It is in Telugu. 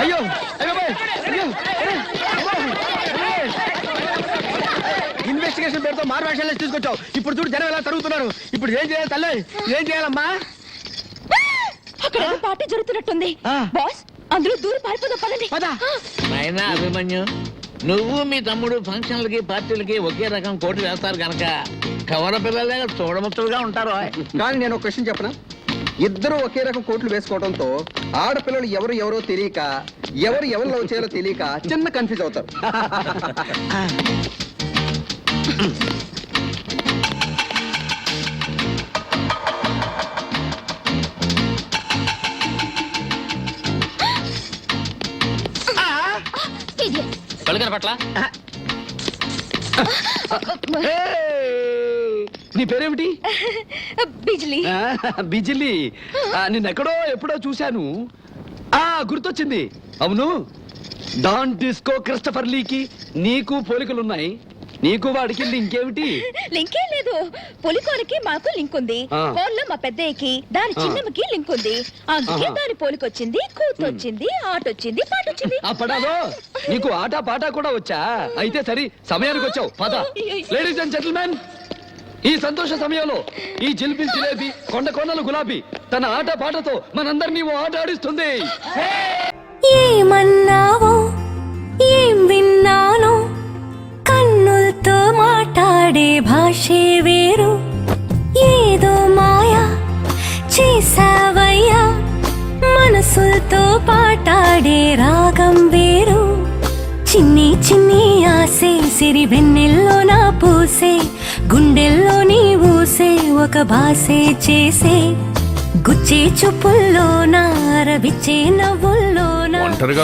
అయ్యో ఇన్వెస్టిగేషన్ పేరుతో మార్వాషాలు తీసుకొచ్చావు. ఇప్పుడు చూడు జనం ఎలా తరుగుతున్నారు. ఇప్పుడు ఏం చేయాలి తల్లి? ఏం చేయాలమ్మా? అక్కడ పార్టీ జరుగుతున్నట్టుంది బాస్. అందులో దూరం పారిపోదాం పదండి. అయినా అభిమన్యు, నువ్వు మీ తమ్ముడు ఫంక్షన్లకి పార్టీలకి ఒకే రకం కోటు వేస్తారు గనక కవర పిల్లలే చూడముచ్చులుగా ఉంటారు. కానీ నేను ఒక క్వశ్చన్ చెప్పనా? ఇద్దరు ఒకే రకం కోట్లు వేసుకోవడంతో ఆడపిల్లలు ఎవరో తెలియక ఎవరు లవ్ చేయాలో తెలియక చిన్న కన్ఫ్యూజ్ అవుతారు. పట్ల నీ పేరేమిటి? బిజిలీ. బిజిలీ. నిన్నెక్కడో ఎప్పుడో చూశాను. గుర్తొచ్చింది. అవును, డాన్ డిస్కో క్రిస్టఫర్ లీకి నీకు పోలికలున్నాయి. నీకు వాడికి లింక్ ఏమిటి? లింకే లేదు. పొలికోలకి మాకు లింక్ ఉంది. ఫోన్ లో మా పెద్దయ్యకి దాని చిన్నమ్మకి లింక్ ఉంది. అందుకే దాని పోలికొచ్చింది, కూతొచ్చింది, ఆటొచ్చింది, పాటొచ్చింది. పడాదో నీకు ఆట పాట కూడా వచ్చా? అయితే సరి, సమయానికి వచ్చావు. పద. లేడీస్ అండ్ జెంటిల్మెన్, ఈ సంతోష సమయంలో ఈ జిల్బి జిలేబీ కొండ కొండల గులాబీ తన ఆట పాటతో మనందరినీ ఓ ఆట ఆడిస్తుంది. ఏమన్నావో ఏం విన్నానో, కన్నులతో మాట్లాడే భాషే వేరు. ఏదో మాయా చేసావయ్యా, మనసులతో పాటాడే రాగం వేరు. చిన్ని చిన్ని ఆసే సిరి వెన్నెల్లో నా పూసే, గుండెల్లో నీ ఊసే ఒక భాసే చేసే. గుచ్చే చూపుల్లో నా రవిచ్చే నవ్వుల్లో నా